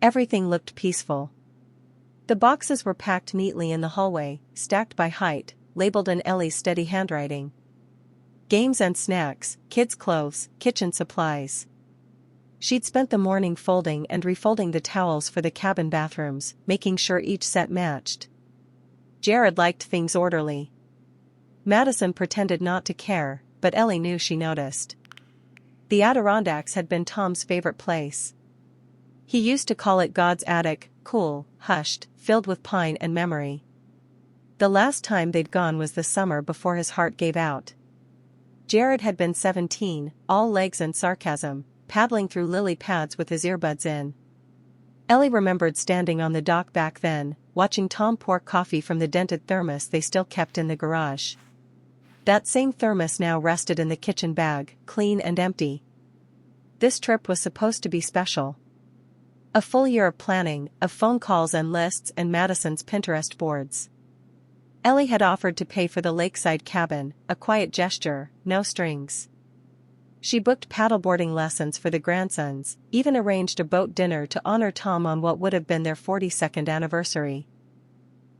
Everything looked peaceful. The boxes were packed neatly in the hallway, stacked by height, labeled in Ellie's steady handwriting. Games and snacks, kids' clothes, kitchen supplies. She'd spent the morning folding and refolding the towels for the cabin bathrooms, making sure each set matched. Jared liked things orderly. Madison pretended not to care, but Ellie knew she noticed. The Adirondacks had been Tom's favorite place. He used to call it God's attic, cool, hushed, filled with pine and memory. The last time they'd gone was the summer before his heart gave out. Jared had been 17, all legs and sarcasm, paddling through lily pads with his earbuds in. Ellie remembered standing on the dock back then, watching Tom pour coffee from the dented thermos they still kept in the garage. That same thermos now rested in the kitchen bag, clean and empty. This trip was supposed to be special. A full year of planning, of phone calls and lists and Madison's Pinterest boards. Ellie had offered to pay for the lakeside cabin, a quiet gesture, no strings. She booked paddleboarding lessons for the grandsons, even arranged a boat dinner to honor Tom on what would have been their 42nd anniversary.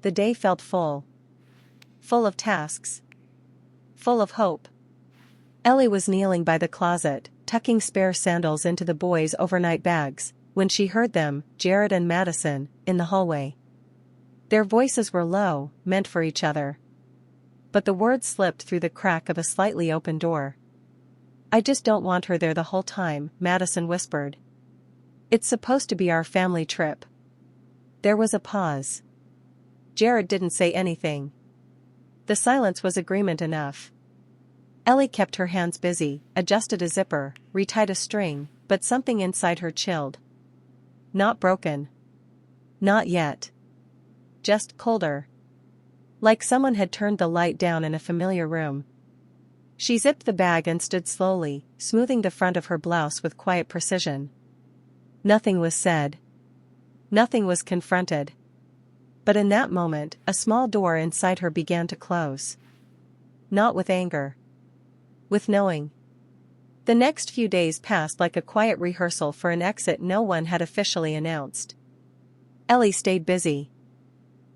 The day felt full. Full of tasks. Full of hope. Ellie was kneeling by the closet, tucking spare sandals into the boys' overnight bags, when she heard them, Jared and Madison, in the hallway. Their voices were low, meant for each other. But the words slipped through the crack of a slightly open door. "I just don't want her there the whole time," Madison whispered. "It's supposed to be our family trip." There was a pause. Jared didn't say anything. The silence was agreement enough. Ellie kept her hands busy, adjusted a zipper, retied a string, but something inside her chilled. Not broken. Not yet. Just colder. Like someone had turned the light down in a familiar room. She zipped the bag and stood slowly, smoothing the front of her blouse with quiet precision. Nothing was said. Nothing was confronted. But in that moment, a small door inside her began to close. Not with anger. With knowing. The next few days passed like a quiet rehearsal for an exit no one had officially announced. Ellie stayed busy.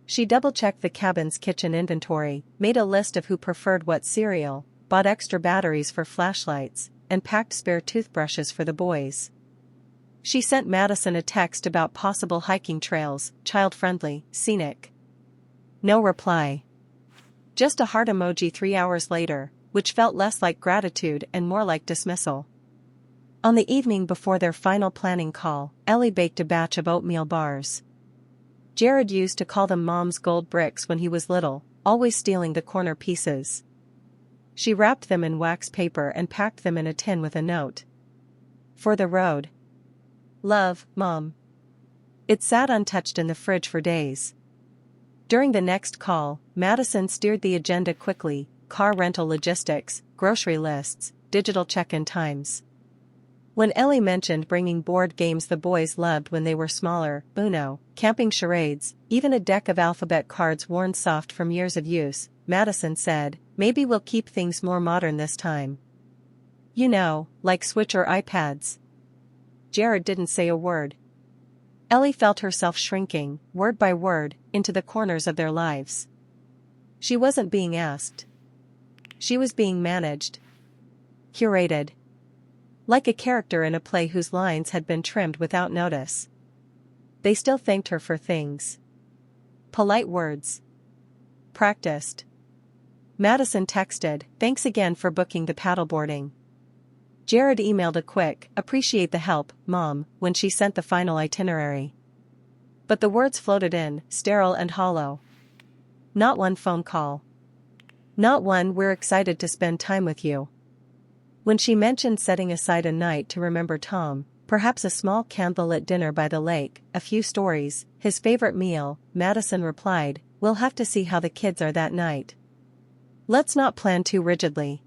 She double-checked the cabin's kitchen inventory, made a list of who preferred what cereal, bought extra batteries for flashlights, and packed spare toothbrushes for the boys. She sent Madison a text about possible hiking trails, child-friendly, scenic. No reply. Just a heart emoji 3 hours later, which felt less like gratitude and more like dismissal. On the evening before their final planning call, Ellie baked a batch of oatmeal bars. Jared used to call them Mom's gold bricks when he was little, always stealing the corner pieces. She wrapped them in wax paper and packed them in a tin with a note. For the road. Love, Mom. It sat untouched in the fridge for days. During the next call, Madison steered the agenda quickly: car rental logistics, grocery lists, digital check-in times. When Ellie mentioned bringing board games the boys loved when they were smaller, Uno, camping charades, even a deck of alphabet cards worn soft from years of use, Madison said, "Maybe we'll keep things more modern this time. You know, like Switch or iPads." Jared didn't say a word. Ellie felt herself shrinking, word by word, into the corners of their lives. She wasn't being asked. She was being managed. Curated. Like a character in a play whose lines had been trimmed without notice. They still thanked her for things. Polite words. Practiced. Madison texted, "Thanks again for booking the paddleboarding." Jared emailed a quick, "Appreciate the help, Mom," when she sent the final itinerary. But the words floated in, sterile and hollow. Not one phone call. Not one "we're excited to spend time with you." When she mentioned setting aside a night to remember Tom, perhaps a small candlelit dinner by the lake, a few stories, his favorite meal, Madison replied, "We'll have to see how the kids are that night. Let's not plan too rigidly."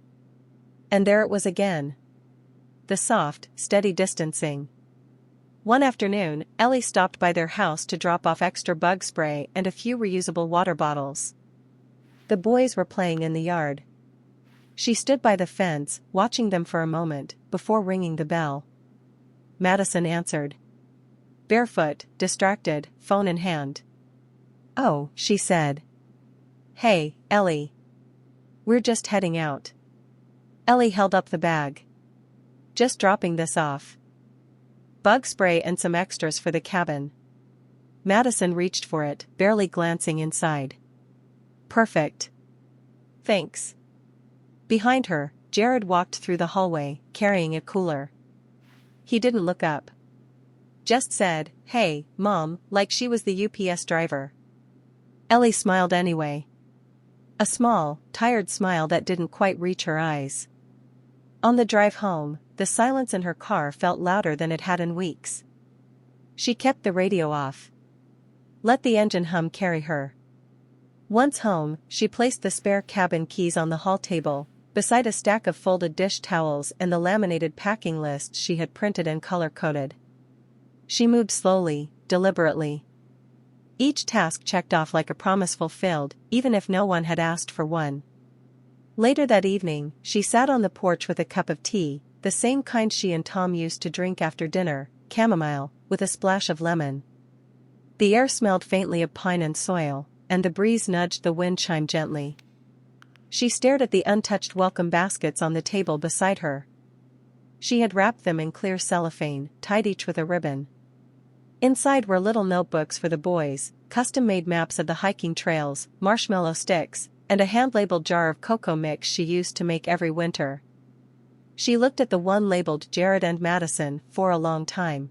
And there it was again. The soft, steady distancing. One afternoon, Ellie stopped by their house to drop off extra bug spray and a few reusable water bottles. The boys were playing in the yard. She stood by the fence, watching them for a moment, before ringing the bell. Madison answered. barefoot, distracted, phone in hand. "Oh," she said. "Hey, Ellie. We're just heading out." Ellie held up the bag. "Just dropping this off. Bug spray and some extras for the cabin." Madison reached for it, barely glancing inside. "Perfect. Thanks." Behind her, Jared walked through the hallway, carrying a cooler. He didn't look up. Just said, "Hey, Mom," like she was the UPS driver. Ellie smiled anyway. A small, tired smile that didn't quite reach her eyes. On the drive home, the silence in her car felt louder than it had in weeks. She kept the radio off. Let the engine hum carry her. Once home, she placed the spare cabin keys on the hall table, beside a stack of folded dish towels and the laminated packing list she had printed and color-coded. She moved slowly, deliberately. Each task checked off like a promise fulfilled, even if no one had asked for one. Later that evening, she sat on the porch with a cup of tea, the same kind she and Tom used to drink after dinner, chamomile, with a splash of lemon. The air smelled faintly of pine and soil, and the breeze nudged the wind chime gently. She stared at the untouched welcome baskets on the table beside her. She had wrapped them in clear cellophane, tied each with a ribbon. Inside were little notebooks for the boys, custom-made maps of the hiking trails, marshmallow sticks, and a hand-labeled jar of cocoa mix she used to make every winter. She looked at the one labeled Jared and Madison for a long time.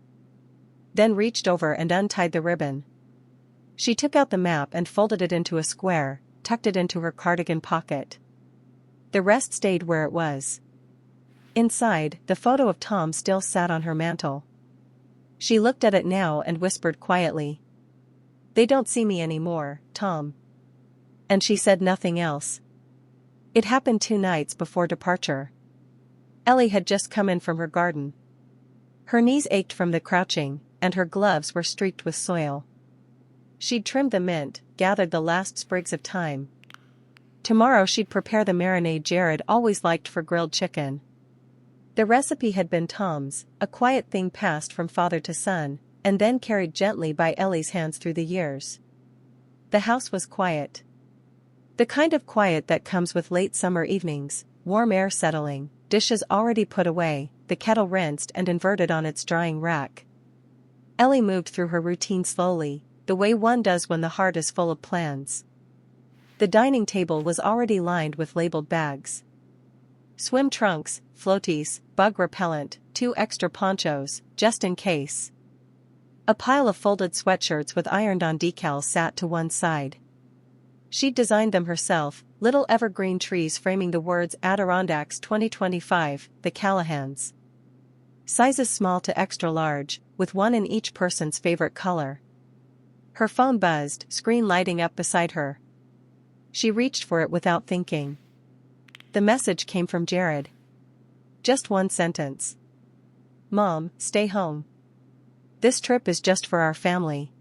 Then reached over and untied the ribbon. She took out the map and folded it into a square, tucked it into her cardigan pocket. The rest stayed where it was. Inside, the photo of Tom still sat on her mantel. She looked at it now and whispered quietly, "They don't see me anymore, Tom." And she said nothing else. It happened 2 nights before departure. Ellie had just come in from her garden. Her knees ached from the crouching, and her gloves were streaked with soil. She'd trimmed the mint, gathered the last sprigs of thyme. Tomorrow she'd prepare the marinade Jared always liked for grilled chicken. The recipe had been Tom's, a quiet thing passed from father to son, and then carried gently by Ellie's hands through the years. The house was quiet. The kind of quiet that comes with late summer evenings, warm air settling, dishes already put away, the kettle rinsed and inverted on its drying rack. Ellie moved through her routine slowly, the way one does when the heart is full of plans. The dining table was already lined with labeled bags. Swim trunks, floaties, bug repellent, 2 extra ponchos, just in case. A pile of folded sweatshirts with ironed-on decals sat to one side. She'd designed them herself, little evergreen trees framing the words Adirondacks 2025, the Callahans. Sizes small to extra large, with one in each person's favorite color. Her phone buzzed, screen lighting up beside her. She reached for it without thinking. The message came from Jared. Just one sentence. "Mom, stay home. This trip is just for our family."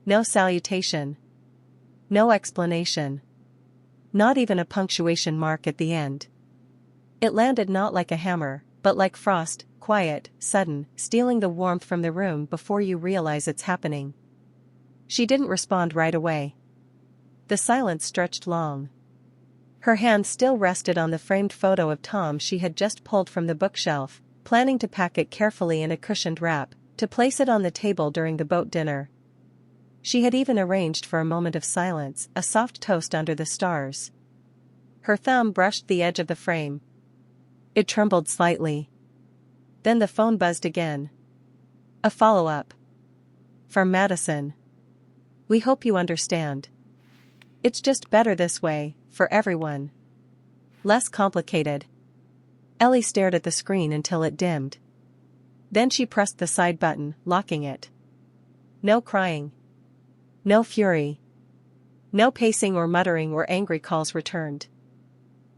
No salutation. No explanation. Not even a punctuation mark at the end. It landed not like a hammer, but like frost, quiet, sudden, stealing the warmth from the room before you realize it's happening. She didn't respond right away. The silence stretched long. Her hand still rested on the framed photo of Tom she had just pulled from the bookshelf, planning to pack it carefully in a cushioned wrap, to place it on the table during the boat dinner. She had even arranged for a moment of silence, a soft toast under the stars. Her thumb brushed the edge of the frame. It trembled slightly. Then the phone buzzed again. A follow-up. From Madison. "We hope you understand. It's just better this way, for everyone. Less complicated." Ellie stared at the screen until it dimmed. Then she pressed the side button, locking it. No crying. No fury. No pacing or muttering or angry calls returned.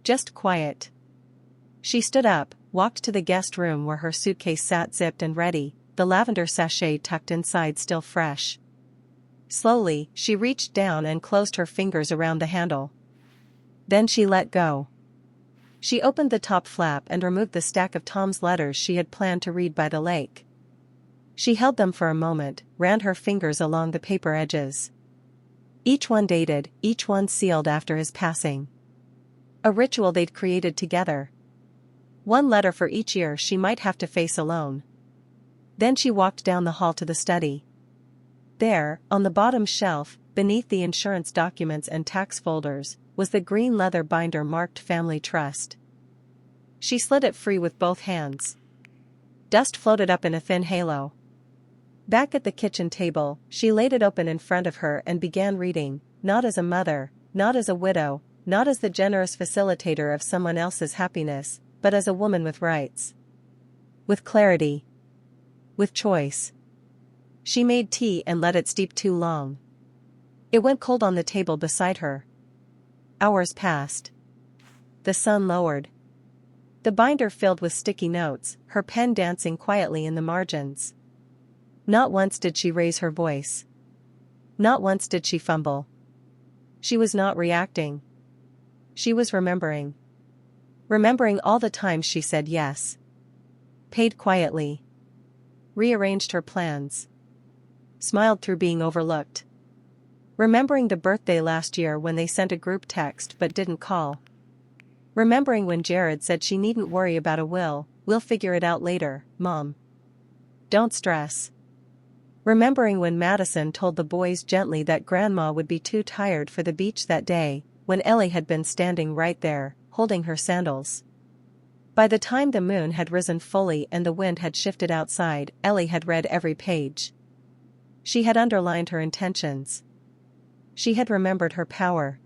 Just quiet. She stood up, walked to the guest room where her suitcase sat zipped and ready, the lavender sachet tucked inside still fresh. Slowly, she reached down and closed her fingers around the handle. Then she let go. She opened the top flap and removed the stack of Tom's letters she had planned to read by the lake. She held them for a moment, ran her fingers along the paper edges. Each one dated, each one sealed after his passing. A ritual they'd created together. One letter for each year she might have to face alone. Then she walked down the hall to the study. There, on the bottom shelf, beneath the insurance documents and tax folders, was the green leather binder marked Family Trust. She slid it free with both hands. Dust floated up in a thin halo. Back at the kitchen table, she laid it open in front of her and began reading, not as a mother, not as a widow, not as the generous facilitator of someone else's happiness, but as a woman with rights. With clarity. With choice. She made tea and let it steep too long. It went cold on the table beside her. Hours passed. The sun lowered. The binder filled with sticky notes, her pen dancing quietly in the margins. Not once did she raise her voice. Not once did she fumble. She was not reacting. She was remembering. Remembering all the times she said yes. Paid quietly. Rearranged her plans. Smiled through being overlooked. Remembering the birthday last year when they sent a group text but didn't call. Remembering when Jared said she needn't worry about a will, we'll figure it out later, Mom. Don't stress. Remembering when Madison told the boys gently that Grandma would be too tired for the beach that day, when Ellie had been standing right there, holding her sandals. By the time the moon had risen fully and the wind had shifted outside, Ellie had read every page. She had underlined her intentions. She had remembered her power.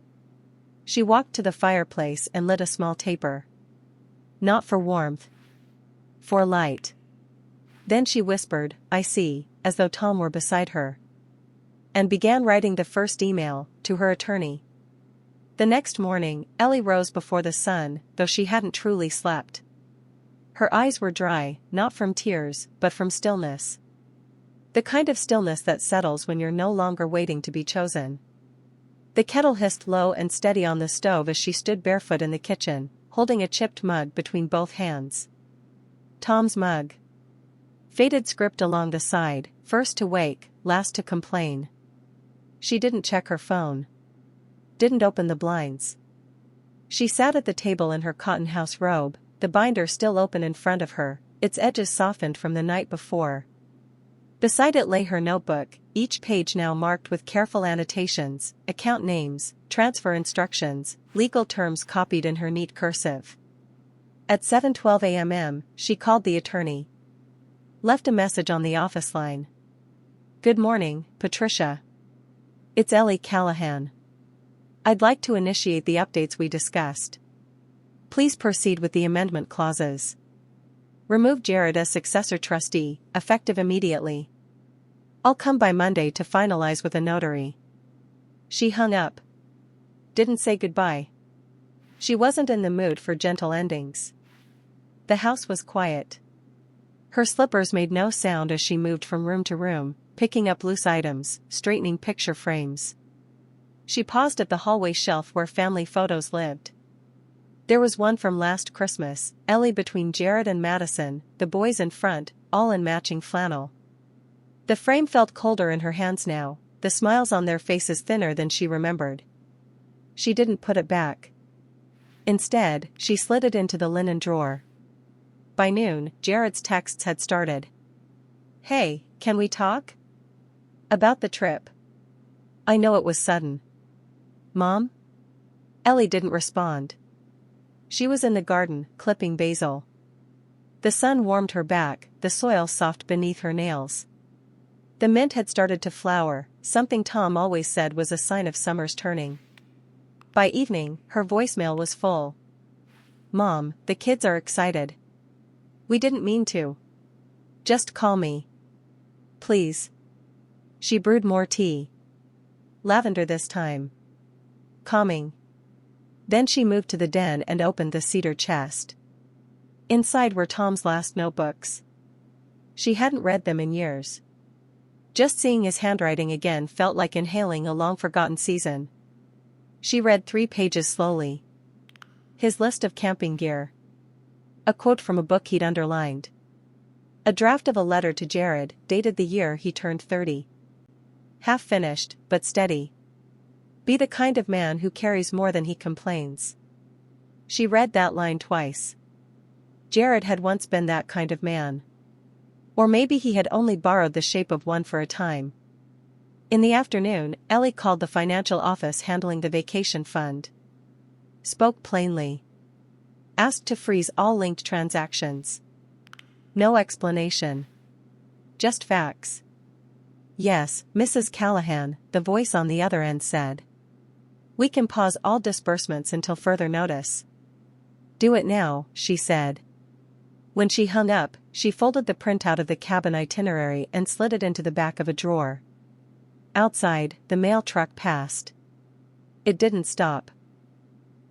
She walked to the fireplace and lit a small taper. Not for warmth. For light. Then she whispered, "I see," as though Tom were beside her. And began writing the first email, to her attorney. The next morning, Ellie rose before the sun, though she hadn't truly slept. Her eyes were dry, not from tears, but from stillness. The kind of stillness that settles when you're no longer waiting to be chosen. The kettle hissed low and steady on the stove as she stood barefoot in the kitchen, holding a chipped mug between both hands. Tom's mug. Faded script along the side, first to wake, last to complain. She didn't check her phone. Didn't open the blinds. She sat at the table in her cotton house robe, the binder still open in front of her, its edges softened from the night before. Beside it lay her notebook, each page now marked with careful annotations, account names, transfer instructions, legal terms copied in her neat cursive. At 7:12 a.m., she called the attorney. Left a message on the office line. "Good morning, Patricia. It's Ellie Callahan. I'd like to initiate the updates we discussed. Please proceed with the amendment clauses. Remove Jared as successor trustee, effective immediately. I'll come by Monday to finalize with a notary." She hung up. Didn't say goodbye. She wasn't in the mood for gentle endings. The house was quiet. Her slippers made no sound as she moved from room to room, picking up loose items, straightening picture frames. She paused at the hallway shelf where family photos lived. There was one from last Christmas, Ellie between Jared and Madison, the boys in front, all in matching flannel. The frame felt colder in her hands now, the smiles on their faces thinner than she remembered. She didn't put it back. Instead, she slid it into the linen drawer. By noon, Jared's texts had started. "Hey, can we talk? About the trip. I know it was sudden. Mom?" Ellie didn't respond. She was in the garden, clipping basil. The sun warmed her back, the soil soft beneath her nails. The mint had started to flower, something Tom always said was a sign of summer's turning. By evening, her voicemail was full. "Mom, the kids are excited. We didn't mean to. Just call me. Please." She brewed more tea. Lavender this time. Calming. Then she moved to the den and opened the cedar chest. Inside were Tom's last notebooks. She hadn't read them in years. Just seeing his handwriting again felt like inhaling a long-forgotten season. She read 3 pages slowly. His list of camping gear. A quote from a book he'd underlined. A draft of a letter to Jared, dated the year he turned 30. Half finished, but steady. Be the kind of man who carries more than he complains. She read that line twice. Jared had once been that kind of man. Or maybe he had only borrowed the shape of one for a time. In the afternoon, Ellie called the financial office handling the vacation fund. Spoke plainly. Asked to freeze all linked transactions. No explanation. Just facts. Yes, Mrs. Callahan, the voice on the other end said. We can pause all disbursements until further notice. Do it now, she said. When she hung up, she folded the printout of the cabin itinerary and slid it into the back of a drawer. Outside, the mail truck passed. It didn't stop.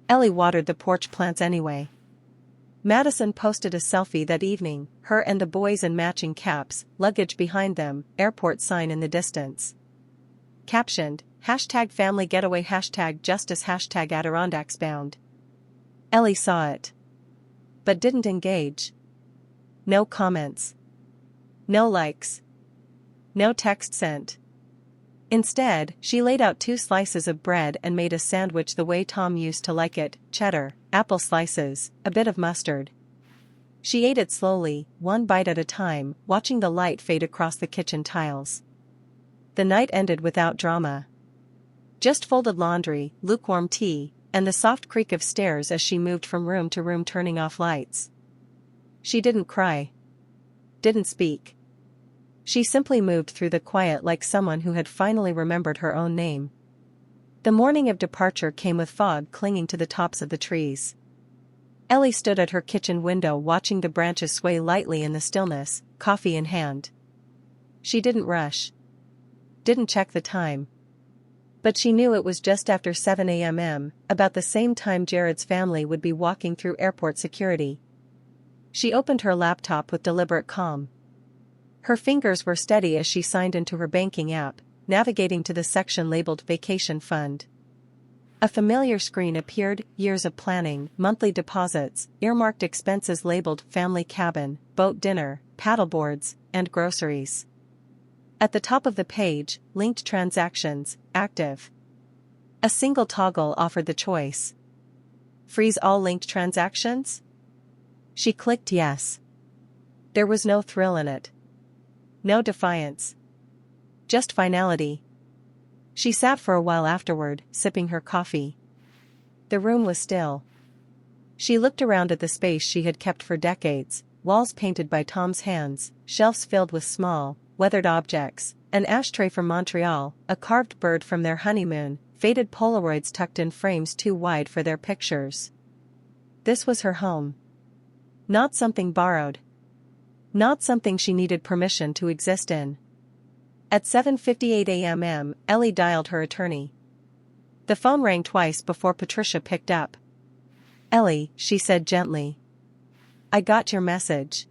Ellie watered the porch plants anyway. Madison posted a selfie that evening, her and the boys in matching caps, luggage behind them, airport sign in the distance. Captioned, #family-getaway #justice #Adirondacks bound. Ellie saw it. But didn't engage. No comments. No likes. No text sent. Instead, she laid out 2 slices of bread and made a sandwich the way Tom used to like it, cheddar, apple slices, a bit of mustard. She ate it slowly, one bite at a time, watching the light fade across the kitchen tiles. The night ended without drama. Just folded laundry, lukewarm tea, and the soft creak of stairs as she moved from room to room turning off lights. She didn't cry. Didn't speak. She simply moved through the quiet like someone who had finally remembered her own name. The morning of departure came with fog clinging to the tops of the trees. Ellie stood at her kitchen window watching the branches sway lightly in the stillness, coffee in hand. She didn't rush. Didn't check the time. But she knew it was just after 7 a.m., about the same time Jared's family would be walking through airport security. She opened her laptop with deliberate calm. Her fingers were steady as she signed into her banking app, navigating to the section labeled Vacation Fund. A familiar screen appeared, years of planning, monthly deposits, earmarked expenses labeled Family Cabin, Boat Dinner, Paddleboards, and Groceries. At the top of the page, Linked Transactions, Active. A single toggle offered the choice. Freeze all linked transactions? She clicked yes. There was no thrill in it. No defiance. Just finality. She sat for a while afterward, sipping her coffee. The room was still. She looked around at the space she had kept for decades, walls painted by Tom's hands, shelves filled with small, weathered objects, an ashtray from Montreal, a carved bird from their honeymoon, faded Polaroids tucked in frames too wide for their pictures. This was her home. Not something borrowed. Not something she needed permission to exist in. At 7:58 a.m., Ellie dialed her attorney. The phone rang twice before Patricia picked up. Ellie, she said gently. I got your message.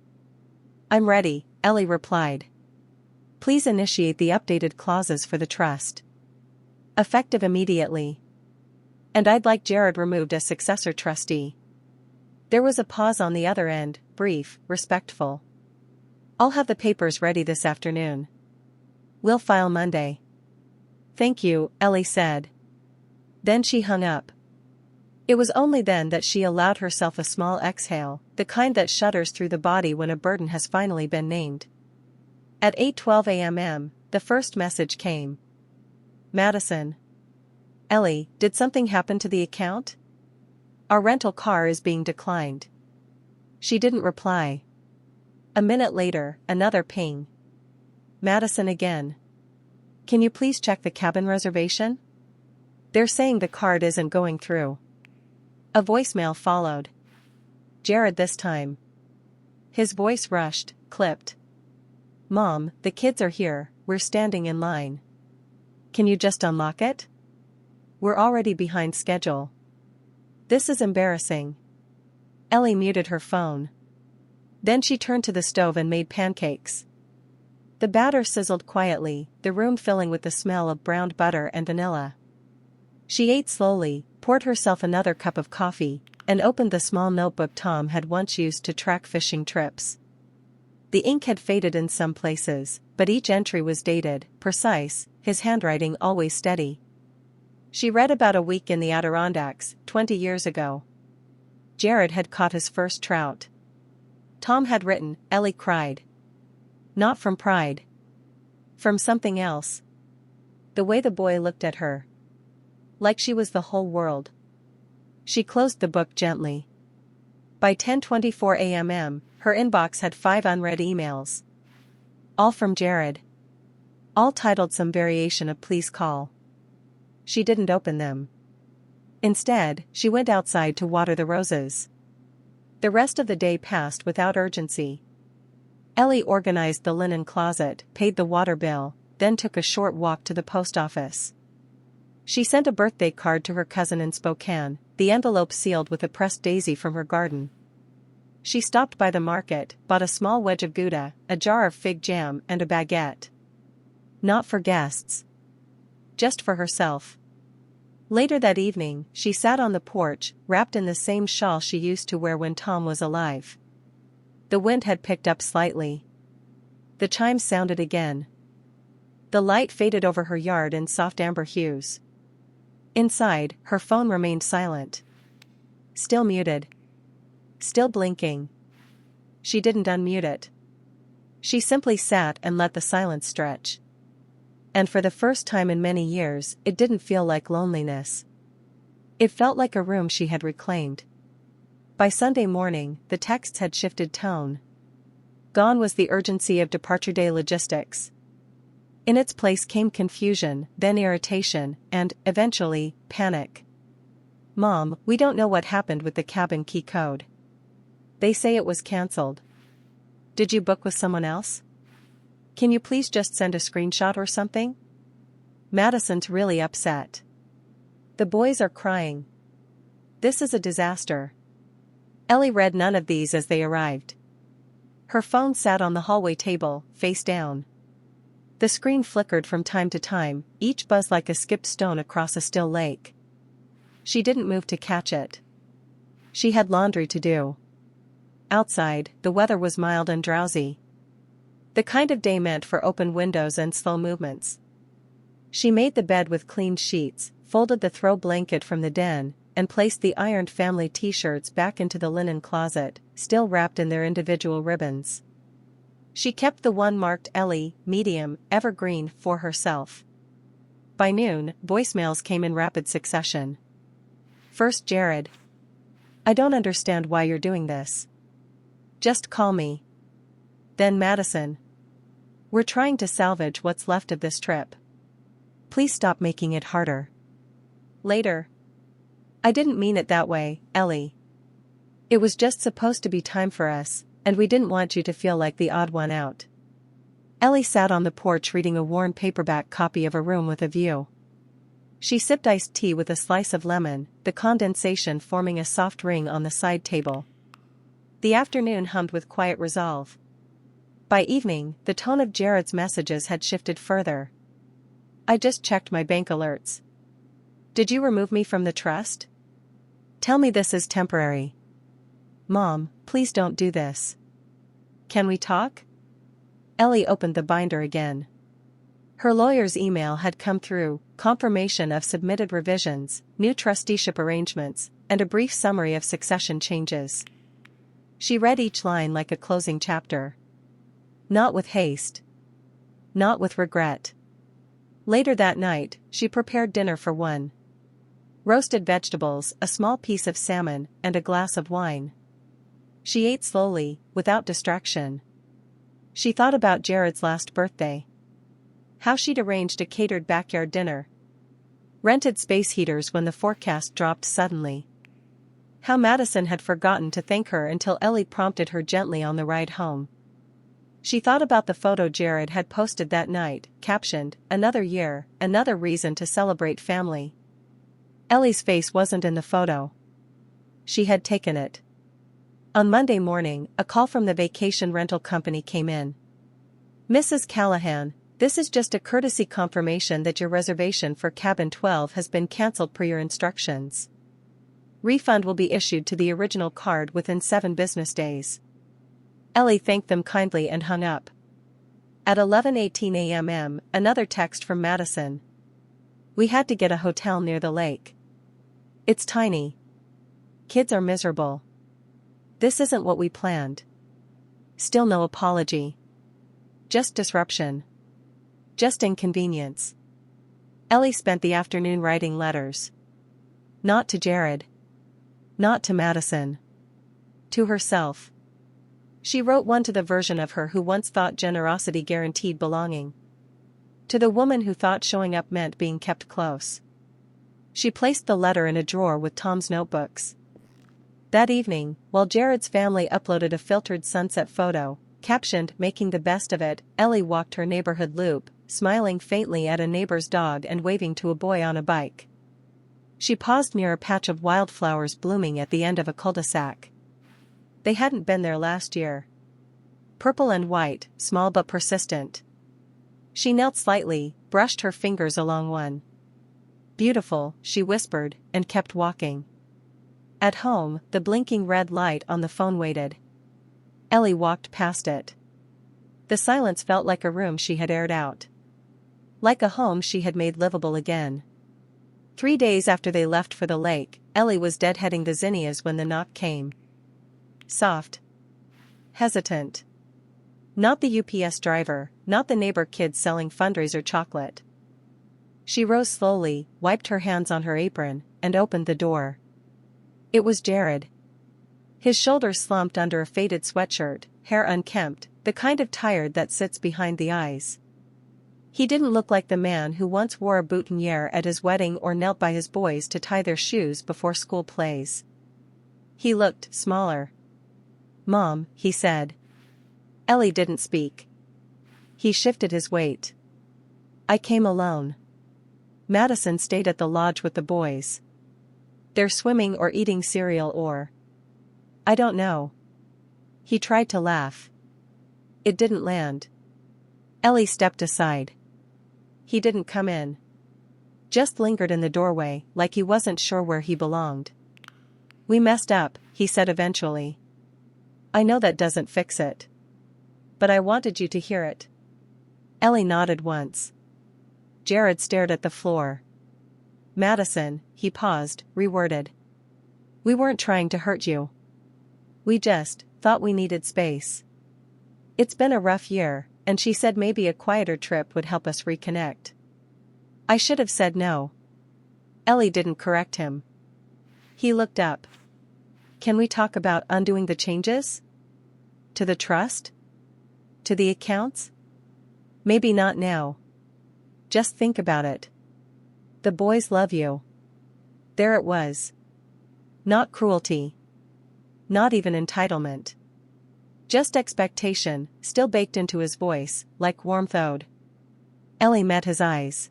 I'm ready, Ellie replied. Please initiate the updated clauses for the trust. Effective immediately. And I'd like Jared removed as successor trustee. There was a pause on the other end, brief, respectful. I'll have the papers ready this afternoon. We'll file Monday. Thank you, Ellie said. Then she hung up. It was only then that she allowed herself a small exhale, the kind that shudders through the body when a burden has finally been named. At 8:12 a.m., the first message came. Madison. Ellie, did something happen to the account? Our rental car is being declined. She didn't reply. A minute later, another ping. Madison again. Can you please check the cabin reservation? They're saying the card isn't going through. A voicemail followed. Jared this time. His voice rushed, clipped. Mom, the kids are here, we're standing in line. Can you just unlock it? We're already behind schedule. This is embarrassing. Ellie muted her phone. Then she turned to the stove and made pancakes. The batter sizzled quietly, the room filling with the smell of browned butter and vanilla. She ate slowly, poured herself another cup of coffee, and opened the small notebook Tom had once used to track fishing trips. The ink had faded in some places, but each entry was dated, precise, his handwriting always steady. She read about a week in the Adirondacks, 20 years ago. Jared had caught his first trout. Tom had written, Ellie cried. Not from pride. From something else. The way the boy looked at her. Like she was the whole world. She closed the book gently. By 10:24 a.m., her inbox had 5 unread emails. All from Jared. All titled some variation of please call. She didn't open them. Instead, she went outside to water the roses. The rest of the day passed without urgency. Ellie organized the linen closet, paid the water bill, then took a short walk to the post office. She sent a birthday card to her cousin in Spokane, the envelope sealed with a pressed daisy from her garden. She stopped by the market, bought a small wedge of Gouda, a jar of fig jam and a baguette. Not for guests. Just for herself. Later that evening, she sat on the porch, wrapped in the same shawl she used to wear when Tom was alive. The wind had picked up slightly. The chimes sounded again. The light faded over her yard in soft amber hues. Inside, her phone remained silent. Still muted. Still blinking. She didn't unmute it. She simply sat and let the silence stretch. And for the first time in many years, it didn't feel like loneliness. It felt like a room she had reclaimed. By Sunday morning, the texts had shifted tone. Gone was the urgency of departure day logistics. In its place came confusion, then irritation, and, eventually, panic. Mom, we don't know what happened with the cabin key code. They say it was cancelled. Did you book with someone else? Can you please just send a screenshot or something? Madison's really upset. The boys are crying. This is a disaster. Ellie read none of these as they arrived. Her phone sat on the hallway table, face down. The screen flickered from time to time, each buzz like a skipped stone across a still lake. She didn't move to catch it. She had laundry to do. Outside, the weather was mild and drowsy. The kind of day meant for open windows and slow movements. She made the bed with clean sheets, folded the throw blanket from the den, and placed the ironed family t-shirts back into the linen closet, still wrapped in their individual ribbons. She kept the one marked Ellie, medium, evergreen, for herself. By noon, voicemails came in rapid succession. First Jared. I don't understand why you're doing this. Just call me. Then Madison. We're trying to salvage what's left of this trip. Please stop making it harder. Later. I didn't mean it that way, Ellie. It was just supposed to be time for us, and we didn't want you to feel like the odd one out. Ellie sat on the porch reading a worn paperback copy of A Room with a View. She sipped iced tea with a slice of lemon, the condensation forming a soft ring on the side table. The afternoon hummed with quiet resolve. By evening, the tone of Jared's messages had shifted further. I just checked my bank alerts. Did you remove me from the trust? Tell me this is temporary. Mom, please don't do this. Can we talk? Ellie opened the binder again. Her lawyer's email had come through, confirmation of submitted revisions, new trusteeship arrangements, and a brief summary of succession changes. She read each line like a closing chapter. Not with haste. Not with regret. Later that night, she prepared dinner for one. Roasted vegetables, a small piece of salmon, and a glass of wine. She ate slowly, without distraction. She thought about Jared's last birthday. How she'd arranged a catered backyard dinner. Rented space heaters when the forecast dropped suddenly. How Madison had forgotten to thank her until Ellie prompted her gently on the ride home. She thought about the photo Jared had posted that night, captioned, "Another year, another reason to celebrate family." Ellie's face wasn't in the photo. She had taken it. On Monday morning, a call from the vacation rental company came in. Mrs. Callahan, this is just a courtesy confirmation that your reservation for cabin 12 has been cancelled per your instructions. Refund will be issued to the original card within 7 business days. Ellie thanked them kindly and hung up. At 11:18 a.m., another text from Madison. We had to get a hotel near the lake. It's tiny. Kids are miserable. This isn't what we planned. Still no apology. Just disruption. Just inconvenience. Ellie spent the afternoon writing letters. Not to Jared. Not to Madison. To herself. She wrote one to the version of her who once thought generosity guaranteed belonging. To the woman who thought showing up meant being kept close. She placed the letter in a drawer with Tom's notebooks. That evening, while Jared's family uploaded a filtered sunset photo, captioned "Making the best of it," Ellie walked her neighborhood loop, smiling faintly at a neighbor's dog and waving to a boy on a bike. She paused near a patch of wildflowers blooming at the end of a cul-de-sac. They hadn't been there last year. Purple and white, small but persistent. She knelt slightly, brushed her fingers along one. Beautiful, she whispered, and kept walking. At home, the blinking red light on the phone waited. Ellie walked past it. The silence felt like a room she had aired out. Like a home she had made livable again. 3 days after they left for the lake, Ellie was deadheading the zinnias when the knock came. Soft. Hesitant. Not the UPS driver, not the neighbor kid selling fundraiser chocolate. She rose slowly, wiped her hands on her apron, and opened the door. It was Jared. His shoulders slumped under a faded sweatshirt, hair unkempt, the kind of tired that sits behind the eyes. He didn't look like the man who once wore a boutonniere at his wedding or knelt by his boys to tie their shoes before school plays. He looked smaller. "Mom," he said. Ellie didn't speak. He shifted his weight. "I came alone. Madison stayed at the lodge with the boys. They're swimming or eating cereal or... I don't know." He tried to laugh. It didn't land. Ellie stepped aside. He didn't come in. Just lingered in the doorway, like he wasn't sure where he belonged. "We messed up," he said eventually. "I know that doesn't fix it. But I wanted you to hear it." Ellie nodded once. Jared stared at the floor. "Madison," he paused, reworded. "We weren't trying to hurt you. We just thought we needed space. It's been a rough year, and she said maybe a quieter trip would help us reconnect." I should have said no. Ellie didn't correct him. He looked up. "Can we talk about undoing the changes? To the trust? To the accounts? Maybe not now. Just think about it. The boys love you." There it was. Not cruelty. Not even entitlement. Just expectation, still baked into his voice, like warmth owed. Ellie met his eyes.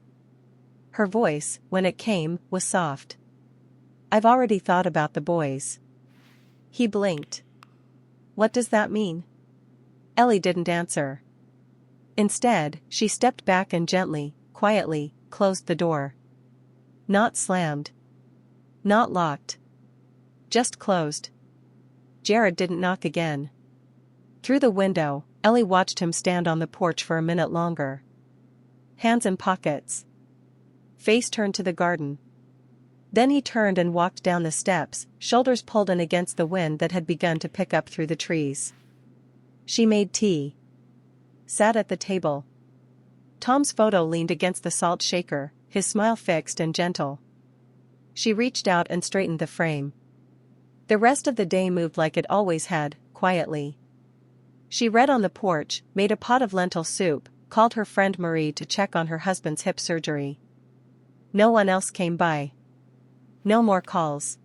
Her voice, when it came, was soft. "I've already thought about the boys." He blinked. "What does that mean?" Ellie didn't answer. Instead, she stepped back and gently, quietly, closed the door. Not slammed. Not locked. Just closed. Jared didn't knock again. Through the window, Ellie watched him stand on the porch for a minute longer. Hands in pockets. Face turned to the garden. Then he turned and walked down the steps, shoulders pulled in against the wind that had begun to pick up through the trees. She made tea. Sat at the table. Tom's photo leaned against the salt shaker, his smile fixed and gentle. She reached out and straightened the frame. The rest of the day moved like it always had, quietly. She read on the porch, made a pot of lentil soup, called her friend Marie to check on her husband's hip surgery. No one else came by. No more calls.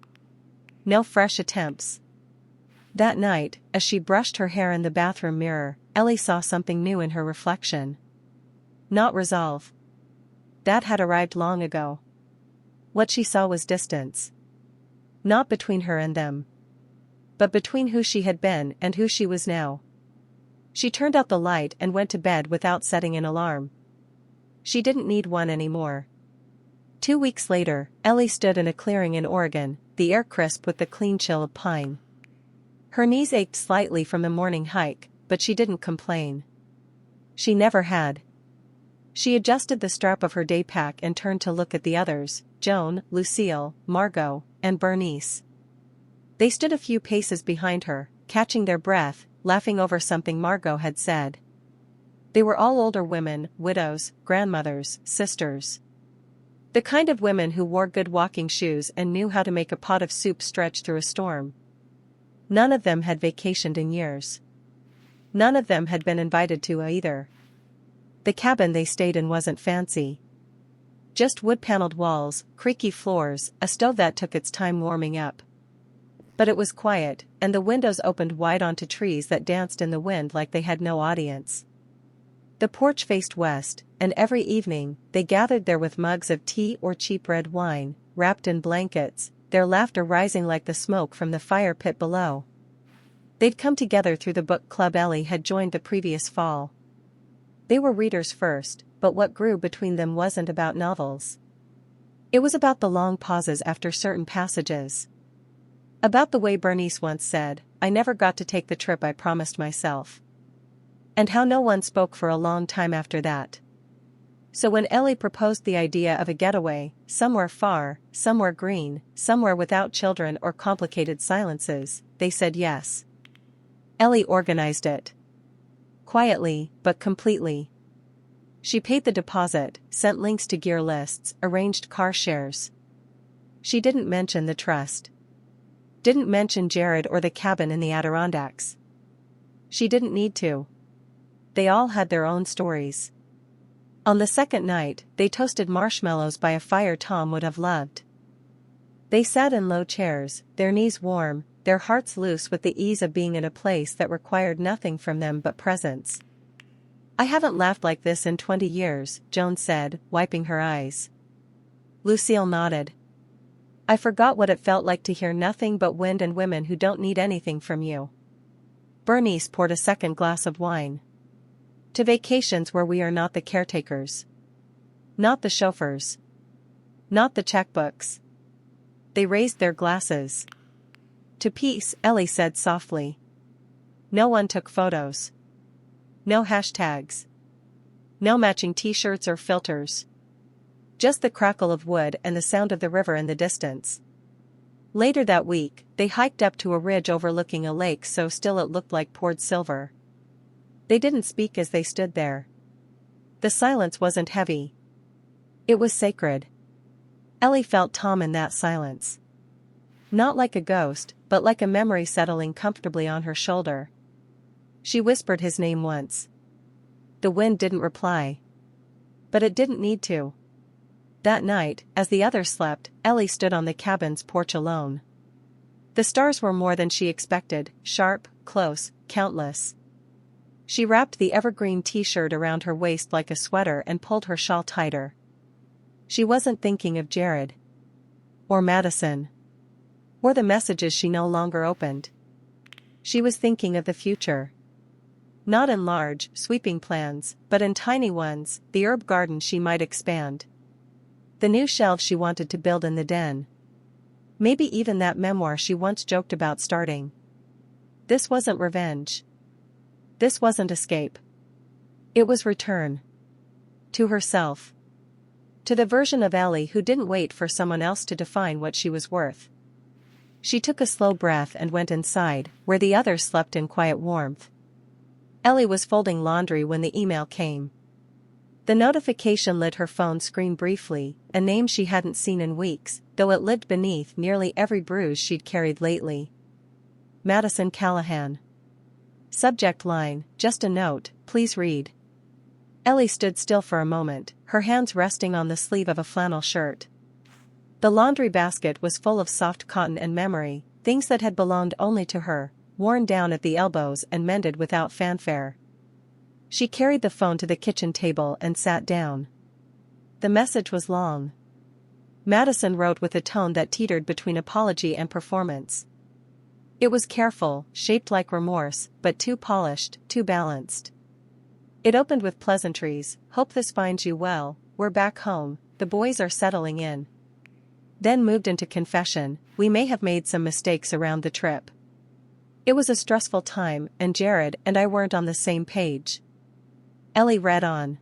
No fresh attempts. That night, as she brushed her hair in the bathroom mirror, Ellie saw something new in her reflection. Not resolve. That had arrived long ago. What she saw was distance. Not between her and them. But between who she had been and who she was now. She turned out the light and went to bed without setting an alarm. She didn't need one anymore. 2 weeks later, Ellie stood in a clearing in Oregon, the air crisp with the clean chill of pine. Her knees ached slightly from the morning hike, but she didn't complain. She never had. She adjusted the strap of her day pack and turned to look at the others, Joan, Lucille, Margot, and Bernice. They stood a few paces behind her, catching their breath, laughing over something Margot had said. They were all older women, widows, grandmothers, sisters. The kind of women who wore good walking shoes and knew how to make a pot of soup stretch through a storm. None of them had vacationed in years. None of them had been invited to either. The cabin they stayed in wasn't fancy. Just wood-paneled walls, creaky floors, a stove that took its time warming up. But it was quiet, and the windows opened wide onto trees that danced in the wind like they had no audience. The porch faced west, and every evening, they gathered there with mugs of tea or cheap red wine, wrapped in blankets, their laughter rising like the smoke from the fire pit below. They'd come together through the book club Ellie had joined the previous fall. They were readers first, but what grew between them wasn't about novels. It was about the long pauses after certain passages. About the way Bernice once said, "I never got to take the trip I promised myself." And how no one spoke for a long time after that. So when Ellie proposed the idea of a getaway, somewhere far, somewhere green, somewhere without children or complicated silences, they said yes. Ellie organized it. Quietly, but completely. She paid the deposit, sent links to gear lists, arranged car shares. She didn't mention the trust. Didn't mention Jared or the cabin in the Adirondacks. She didn't need to. They all had their own stories. On the second night, they toasted marshmallows by a fire Tom would have loved. They sat in low chairs, their knees warm, their hearts loose with the ease of being in a place that required nothing from them but presence. "I haven't laughed like this in 20 years, Joan said, wiping her eyes. Lucille nodded. "I forgot what it felt like to hear nothing but wind and women who don't need anything from you." Bernice poured a second glass of wine. "To vacations where we are not the caretakers. Not the chauffeurs. Not the checkbooks." They raised their glasses. "To peace," Ellie said softly. No one took photos. No hashtags. No matching t-shirts or filters. Just the crackle of wood and the sound of the river in the distance. Later that week, they hiked up to a ridge overlooking a lake so still it looked like poured silver. They didn't speak as they stood there. The silence wasn't heavy. It was sacred. Ellie felt Tom in that silence. Not like a ghost, but like a memory settling comfortably on her shoulder. She whispered his name once. The wind didn't reply. But it didn't need to. That night, as the others slept, Ellie stood on the cabin's porch alone. The stars were more than she expected, sharp, close, countless. She wrapped the evergreen t-shirt around her waist like a sweater and pulled her shawl tighter. She wasn't thinking of Jared. Or Madison. Or the messages she no longer opened. She was thinking of the future. Not in large, sweeping plans, but in tiny ones, the herb garden she might expand. The new shelves she wanted to build in the den. Maybe even that memoir she once joked about starting. This wasn't revenge. This wasn't escape. It was return. To herself. To the version of Ellie who didn't wait for someone else to define what she was worth. She took a slow breath and went inside, where the others slept in quiet warmth. Ellie was folding laundry when the email came. The notification lit her phone screen briefly, a name she hadn't seen in weeks, though it lived beneath nearly every bruise she'd carried lately. Madison Callahan. Subject line, just a note, please read. Ellie stood still for a moment, her hands resting on the sleeve of a flannel shirt. The laundry basket was full of soft cotton and memory, things that had belonged only to her, worn down at the elbows and mended without fanfare. She carried the phone to the kitchen table and sat down. The message was long. Madison wrote with a tone that teetered between apology and performance. It was careful, shaped like remorse, but too polished, too balanced. It opened with pleasantries, "Hope this finds you well, we're back home, the boys are settling in." Then moved into confession, "We may have made some mistakes around the trip." It was a stressful time, and Jared and I weren't on the same page. Ellie read on.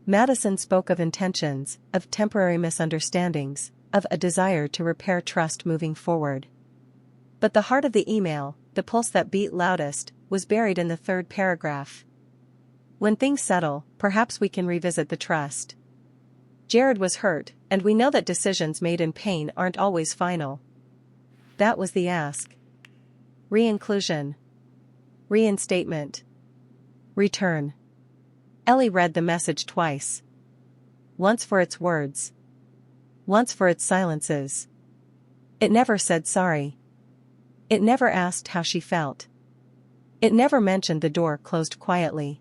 Madison spoke of intentions, of temporary misunderstandings, of a desire to repair trust moving forward. But the heart of the email, the pulse that beat loudest, was buried in the third paragraph. When things settle, perhaps we can revisit the trust. Jared was hurt, and we know that decisions made in pain aren't always final. That was the ask. Re-inclusion. Reinstatement. Return. Ellie read the message twice. Once for its words. Once for its silences. It never said sorry. It never asked how she felt. It never mentioned the door closed quietly.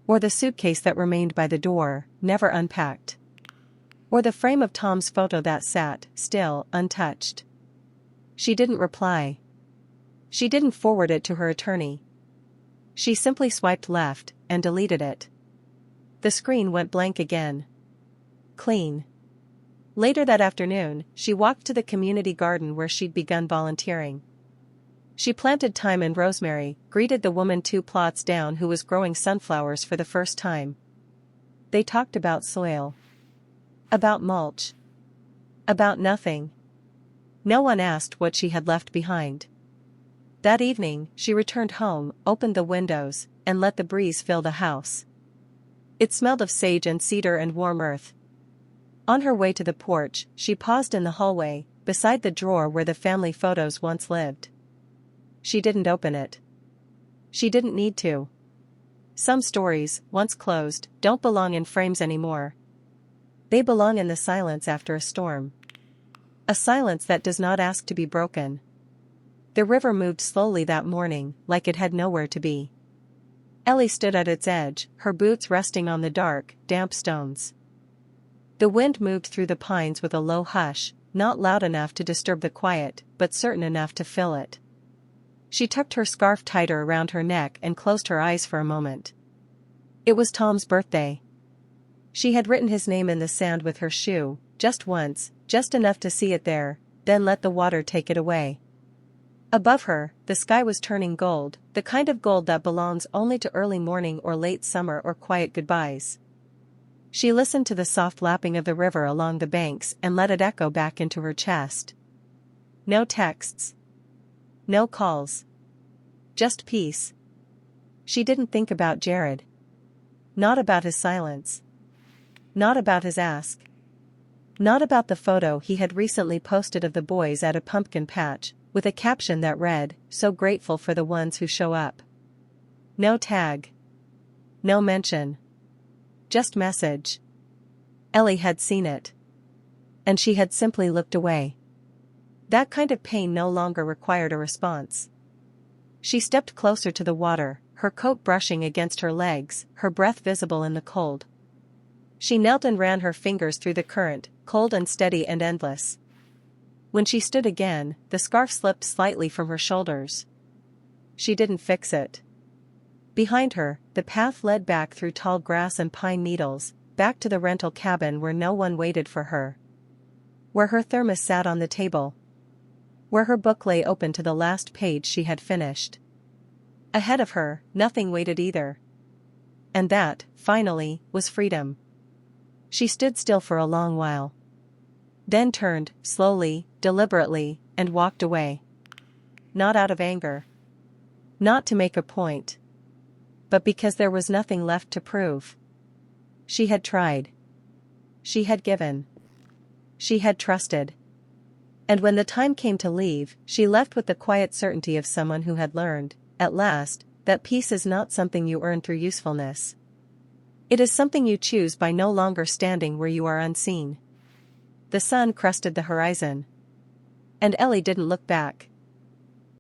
Or the suitcase that remained by the door, never unpacked. Or the frame of Tom's photo that sat, still, untouched. She didn't reply. She didn't forward it to her attorney. She simply swiped left, and deleted it. The screen went blank again. Clean. Later that afternoon, she walked to the community garden where she'd begun volunteering. She planted thyme and rosemary, greeted the woman 2 plots down who was growing sunflowers for the first time. They talked about soil. About mulch. About nothing. No one asked what she had left behind. That evening, she returned home, opened the windows, and let the breeze fill the house. It smelled of sage and cedar and warm earth. On her way to the porch, she paused in the hallway, beside the drawer where the family photos once lived. She didn't open it. She didn't need to. Some stories, once closed, don't belong in frames anymore. They belong in the silence after a storm. A silence that does not ask to be broken. The river moved slowly that morning, like it had nowhere to be. Ellie stood at its edge, her boots resting on the dark, damp stones. The wind moved through the pines with a low hush, not loud enough to disturb the quiet, but certain enough to fill it. She tucked her scarf tighter around her neck and closed her eyes for a moment. It was Tom's birthday. She had written his name in the sand with her shoe, just once, just enough to see it there, then let the water take it away. Above her, the sky was turning gold, the kind of gold that belongs only to early morning or late summer or quiet goodbyes. She listened to the soft lapping of the river along the banks and let it echo back into her chest. No texts. No calls. Just peace. She didn't think about Jared. Not about his silence. Not about his ask. Not about the photo he had recently posted of the boys at a pumpkin patch, with a caption that read, "So grateful for the ones who show up." No tag. No mention. Just message. Ellie had seen it. And she had simply looked away. That kind of pain no longer required a response. She stepped closer to the water, her coat brushing against her legs, her breath visible in the cold. She knelt and ran her fingers through the current, cold and steady and endless. When she stood again, the scarf slipped slightly from her shoulders. She didn't fix it. Behind her, the path led back through tall grass and pine needles, back to the rental cabin where no one waited for her. Where her thermos sat on the table. Where her book lay open to the last page she had finished. Ahead of her, nothing waited either. And that, finally, was freedom. She stood still for a long while. Then turned, slowly, deliberately, and walked away. Not out of anger. Not to make a point. But because there was nothing left to prove. She had tried. She had given. She had trusted. And when the time came to leave, she left with the quiet certainty of someone who had learned, at last, that peace is not something you earn through usefulness. It is something you choose by no longer standing where you are unseen. The sun crested the horizon. And Ellie didn't look back.